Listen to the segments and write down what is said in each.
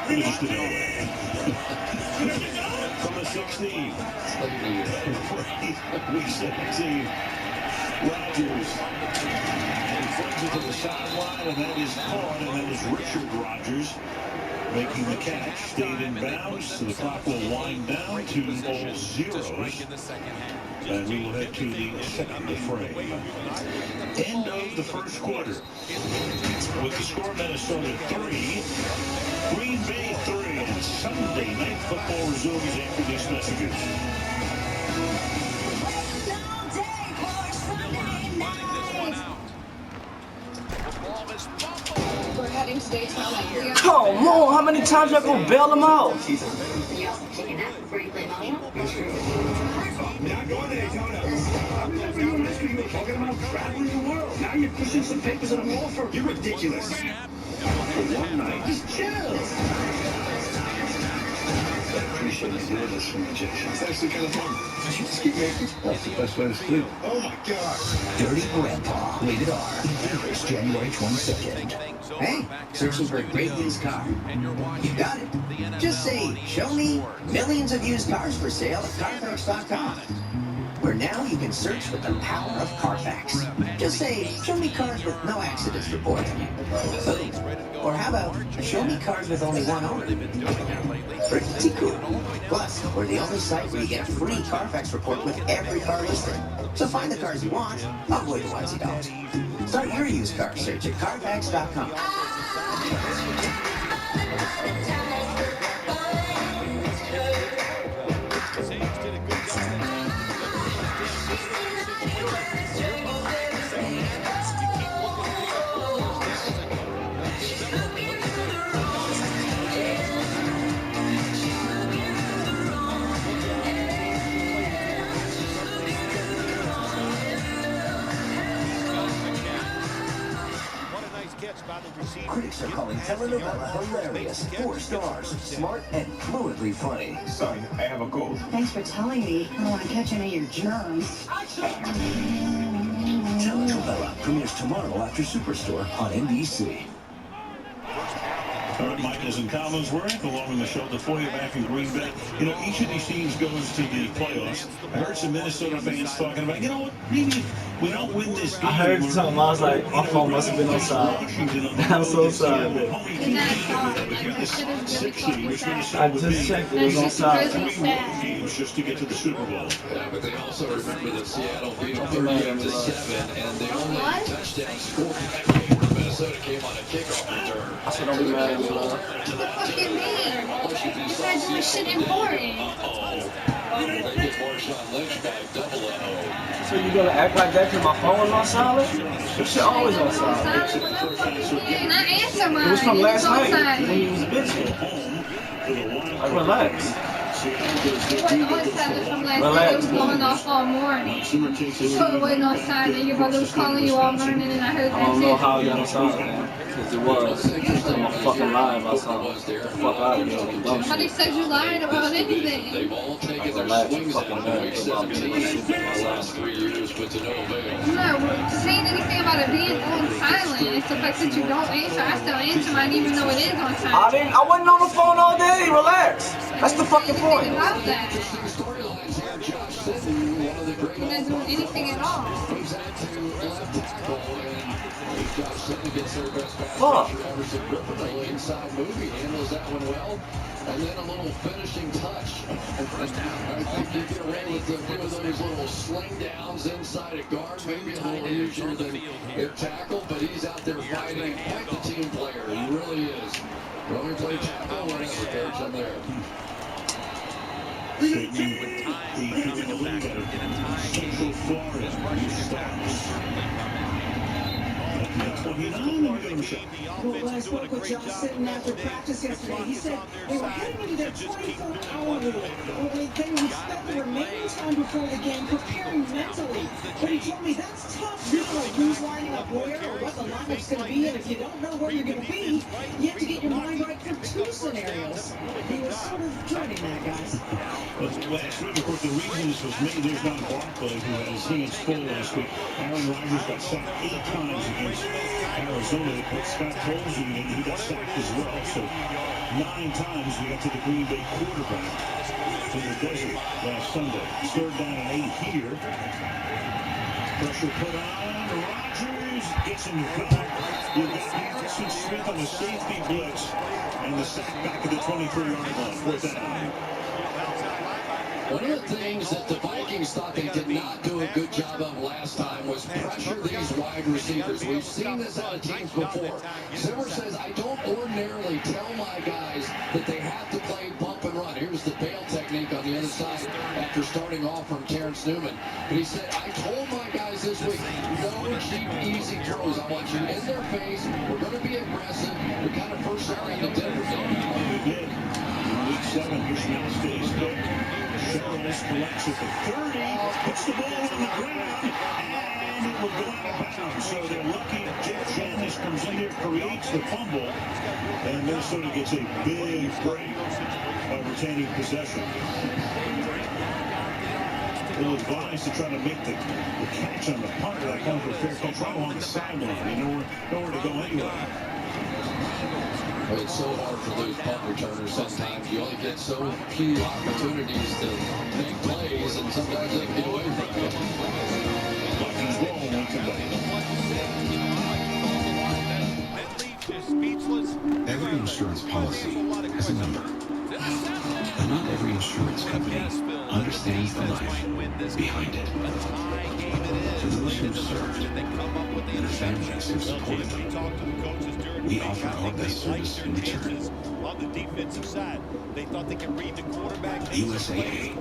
Just from the 16. Week 17. Rodgers. And flings it to the sideline, and that is caught, and that is Richard Rodgers making the catch. Stayed in bounds, so the clock will wind down to all zeros. And we will head to the second frame. End of the first quarter. With the score, Minnesota 3, Green Bay 3. And Sunday Night Football resumes after these messages. We're heading to Daytona. Come on, how many times y'all gonna bail them out? Now go to Daytona. I remember you in this video talking about traveling the world. Now you're pushing some papers on a law firm. You're ridiculous. For one night, just chill. I appreciate you doing this for me, Jason. It's actually kind of fun. I should just keep making. That's the best way to sleep. Oh my God. Dirty Grandpa, rated R. It's January 22nd. Hey, searching for a great used car? You got it. Just say, show me millions of used cars for sale at Carfax.com. Where now you can search with the power of Carfax. Just say, show me cars with no accidents reported. Boom. Or how about, show me cars with only one owner. Pretty cool. Plus, we're the only site where you get a free Carfax report with every car listed. So find the cars you want, avoid the ones you don't. Start your used car search at Carfax.com. Critics are calling telenovela hilarious. 4 stars, smart, and fluently funny. Sorry, I have a cold. Thanks for telling me. I don't want to catch any of your germs. Telenovela premieres tomorrow after Superstore on NBC. Michaels and Collinsworth along the shoulder for you back in Green Bay. You know, each of these teams goes to the playoffs. I heard some Minnesota fans talking about, you know what, maybe if we don't win this game. I heard something, I was like, my phone must have been on silent. I'm so sorry. I just checked, it was on silent. Just to get to the Super Bowl. Yeah, but they also remember that Seattle beat them 38-7, and the only touchdown scored in that game where Minnesota came on a kickoff return. I said, don't be mad at me, What love. the fuck you mean? You said my shit important. They get Marshawn Lynch back, double O. So you gonna act like that because my phone was on silent? Your shit always on silent. And I answer mine. It was from last night when Silent. you was bitching. Like, relax. It wasn't on silent from last night. It was going off all morning. You wasn't on silent. Your brother was calling you all morning, and I heard I that don't know too. how you on silent. Because it was. I'm a fucking live. I saw it. Get the fuck out of here. Dumb Nobody shit. said you lied about anything. They've all taken their Relax, swings fucking at nerd. Week 17 the last 3 years, but to no avail. I'm not saying anything about it being on silent. It's the fact that you don't answer. I still answer mine even though it is on silent. I wasn't on the phone all day. Relax. That's the fucking point. About that. Storylines here, Josh Sitton, one of the great You're not doing anything at all. moves out to left tackle, and Josh Sitton gets their best pass Fuck. rusher, Everson Griffin, the inside move. He handles that one well. And then a little finishing touch. I think you get away with a few of those little sling downs inside a guard, maybe a little easier than their tackle, but he's out there fighting. Quite the team player, he really is. When we play tackle, whatever, coach, I'm there. Central Florida. Well, when I spoke with Josh Sitton after practice yesterday, he said they were heading into their 24-hour rule. Well, they would spend the remaining time before the game preparing mentally. But he told me that's tough. You don't know who's lining up where or what the lineup's going to be, and if you don't know where you're going to be, you have to get your mind right for 2 two scenarios. He was sort of dreading that, guys. Last week, of course, the reason this was made, there's not Barkley, who had his hands full last week. Aaron Rodgers got sacked 8 times against Arizona. They put Scott Tolzien in, he got sacked as well. So 9 times we got to the Green Bay quarterback in the desert last Sunday. 3rd down and 8 here. Pressure put on. Rodgers gets him back. You've got Harrison Smith on the safety blitz. And the sack back at the 23-yard line. 4th down. One of the things that the Vikings thought they did not do a good job of last time was pressure these wide receivers. We've seen this out of teams before. Zimmer says, I don't ordinarily tell my guys that they have to play bump and run. Here's the bail technique on the other side after starting off from Terrence Newman. But he said, I told my guys this week, no cheap, easy throws. I want you in their face. We're going to be aggressive. We kind of first saw in the Denver game. We did. In week 7, here's Smith stays good. Charles collects at the 30, puts the ball on the ground, and it will go out of bounds. So they're lucky Jeff Janis comes in here, creates the fumble, and Minnesota gets a big break by retaining possession. They'll advise to try to make the catch on the punter, that kind of a fair catch right along the sideline. Nowhere to go anyway. It's so hard for those punt returners sometimes. You only get so few opportunities to make plays, and sometimes they can get away from it. Vikings ball when we come back. Every insurance policy has a number. But not every insurance company understands the life behind it. For those who've served and the families who've supported them, we offer our best service in return. USAA,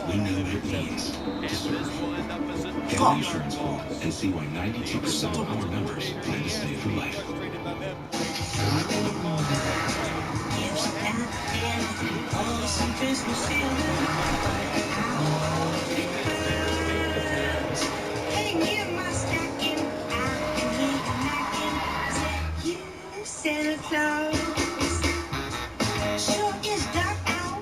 we know what it means to serve. Get an insurance pool and see why 92% of our members plan to stay for life. Santa Claus, sure is dark out.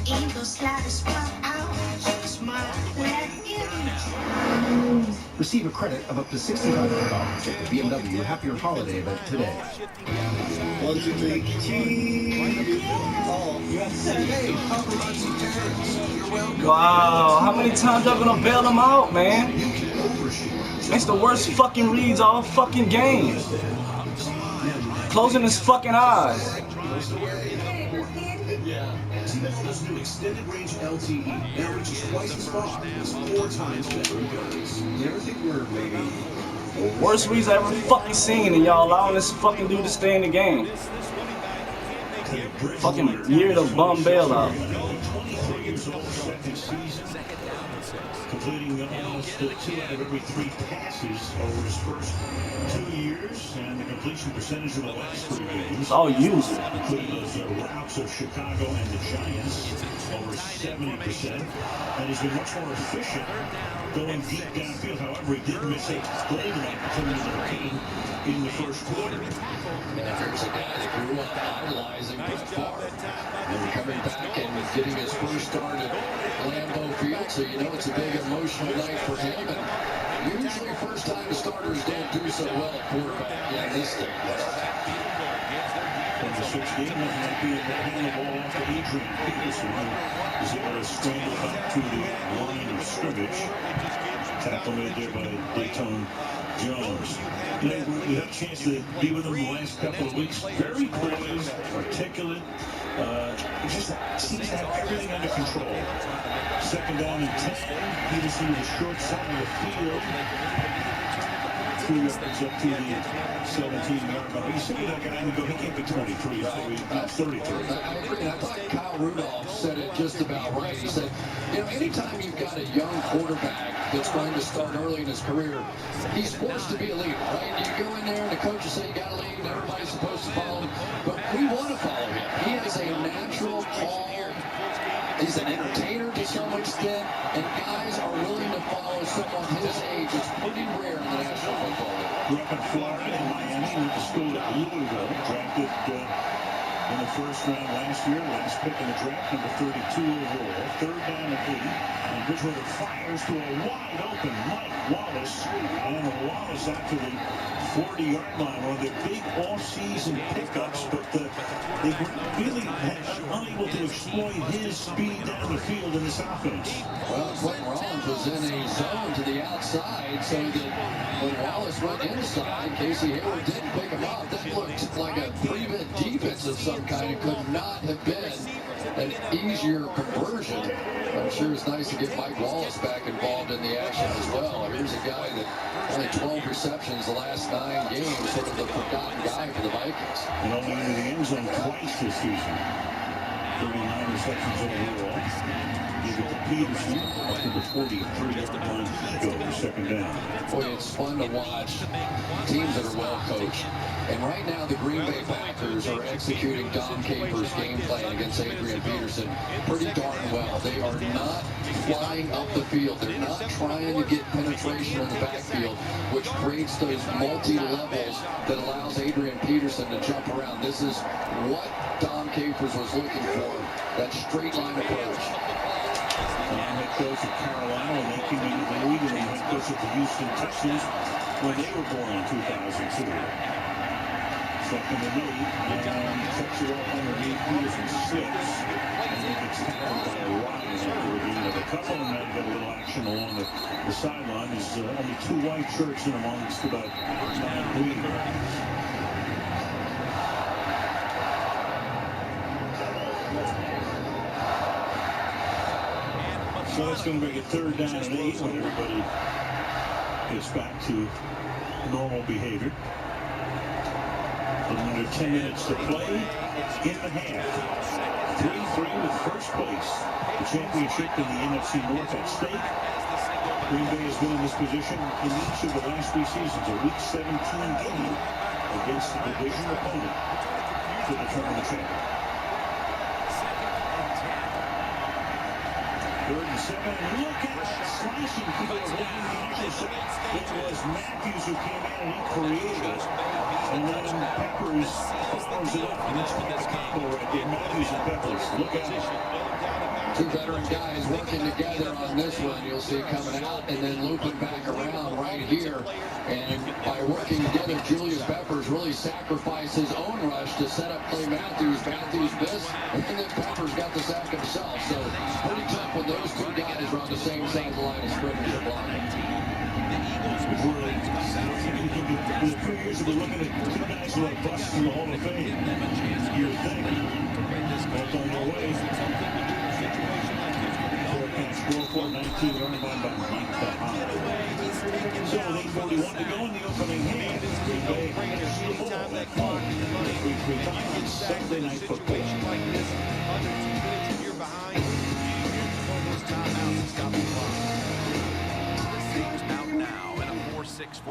Ain't no slightest spot out. Just my Receive a credit of up to $6,500 at the BMW Happier Holiday event today. 1, 2, 3, cheese. Oh, you have to say, hey, paparazzi parents, you're welcome. Wow, how many times y'all gonna bail them out, man? It's the worst fucking reads all fucking game. Closing his fucking eyes. T-Mobile's new extended range LTE now reaches twice as far. It's 4 times better abilities. You ever think we're maybe Worst reads I ever fucking seen, and y'all allowing this fucking dude to stay in the game. Fucking year to bum bailout. 23 years old, second season. Completing almost 2 out of every 3 passes over his first 2 years, and the completion percentage of the last 3 games. It's all using. Including those routes of Chicago and the Giants, over 70%. And he's been much more efficient going deep downfield. However, he did miss a golden opportunity to retain in the first quarter. And there's a guy that grew up idolizing Brett Favre. And coming back and getting his first start at Lambeau Field, so you know it's a big emotional night for him. And usually first-time starters don't do so well at quarterback. Yeah, this thing. In the 6th game, that might be able to hand the ball off to Adrian Peterson, who is able to scramble back to the line of scrimmage. Tackle made there by Dayton Jones. You know, we had a chance to be with him the last couple of weeks. Very poised, articulate. He just seems to have everything under control. 2nd down and 10. Peterson to the short side of the field. 2 yards up to the 17-yard line. You see that guy and go, he can't be 23, so he's 33. I agree. I thought Kyle Rudolph said it just about right. He said, you know, anytime you've got a young quarterback that's going to start early in his career, he's forced to be a leader, right? You go in there and the coaches say you got to lead and everybody's supposed to follow him. But we want to follow him. He has a natural calm. He's an entertainer to some extent, and guys are willing to follow someone his age. It's pretty rare in the National Football League. Grew up in Florida and Miami, went to school at Louisville, drafted in the first round last year. Last pick in the draft, number 32 overall. Third down and 8. And Bridgewater fires to a wide open Mike Wallace. And Wallace out to the 40-yard line. One of their big off-season pickups, but they really unable to exploit his speed down the field in this offense. Well, Quentin Rollins was in a zone to the outside, so that when Wallace went inside, Casey Hayward didn't pick him up. That looked like a prevent defense of some kind. It could not have been an easier conversion. I'm sure it's nice to get Mike Wallace back involved in the action as well. Here's a guy that only 12 receptions the last 9 games, sort of the forgotten guy for the Vikings. And only into the end zone twice this season. 39 receptions overall. Give it to Peterson up to the 43-yard line. Go second down. Boy, it's fun to watch teams that are well coached. And right now, the Green Bay Packers are executing Dom Capers' game plan against Adrian Peterson pretty darn well. They are not flying up the field. They're not trying to get penetration in the backfield, which creates those multi-levels that allows Adrian Peterson to jump around. This is what Dom Capers was looking for, that straight line approach. Head coach of Carolina, when they came into the league, and head coach of the Houston Texans when they were born in 2002. Second and 8, and checks it up underneath. Peterson slips, and then gets tackled by Ryan after a gain of a couple, and now got a little action along the sideline. There's only 2 white shirts in amongst about 9 green. So that's going to make it third down and 8 when everybody gets back to normal behavior. A little under 10 minutes to play in the half. 3-3 with first place. The championship in the NFC North at stake. Green Bay has been in this position in each of the last 3 seasons. A Week 17 game against the division opponent to determine the champion. 3rd and 7, and look at that slashing through the line. It was Matthews who came in and he created it. And then Peppers follows it up. And that's a combo right there. Matthews and Peppers. Look out. 2 veteran guys working together on this one. You'll see it coming out and then looping back around right here. And by working together, Julius Peppers really sacrificed his own rush to set up Clay Matthews. Matthews missed, and then Peppers got the sack himself. So pretty tough when those 2 guys are on the same side of the line of scrimmage or blind. In the 3 years, we're looking at 2 guys who are busts in the Hall of Fame. You would think. Both on their way. Score for 19-yard line by Mike Bahar. So with 8:41 to go in the opening half, Green Bay has the ball at home. 3-3 time. It's Sunday Night Football.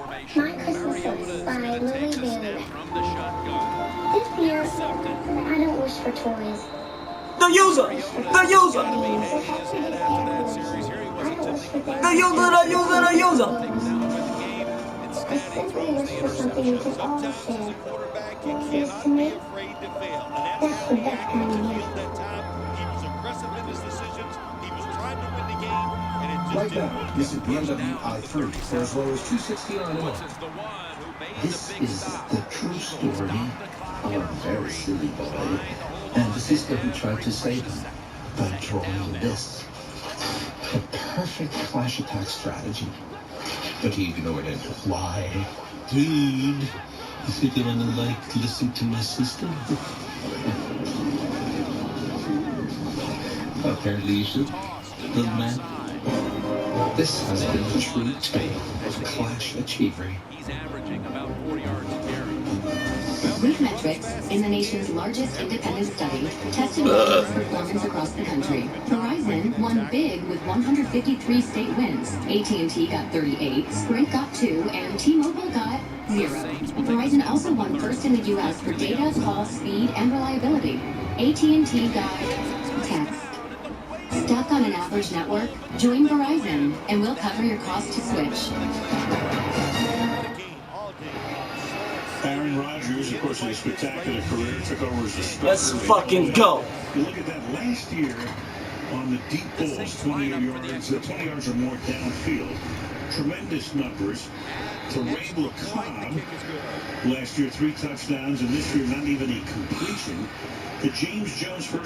My Christmas list by Lily Bailey. This year, I don't wish for toys. The user! The user! The user! I simply wish for something we can all share. Because to me, that's the best kind of gift. Right now, this is BMW i3 for as low as $269 a month. This is the true story of a very silly boy and the sister who tried to save him by drawing this. The perfect flash attack strategy. But he ignored it. Why? Dude, you think I'm gonna listen to my sister? Apparently you should, little man. This has been the true tale of Clash Achievery. He's averaging about 4 yards a carry. Weekmetrics, in the nation's largest independent study, tested wireless performance across the country. Verizon won big with 153 state wins. AT&T got 38, Sprint got 2, and T-Mobile got 0. Verizon also won first in the U.S. for data, call, speed, and reliability. AT&T got text. Stuck on an average network? Join Verizon, and we'll cover your cost to switch. Aaron Rodgers Rodgers, of course, in a spectacular career, took over as a starter. Let's fucking go. You look at that last year on the deep balls, 20 yards or more downfield. Tremendous numbers. To Randall Cobb last year, 3 touchdowns, and this year not even a completion. To James Jones, first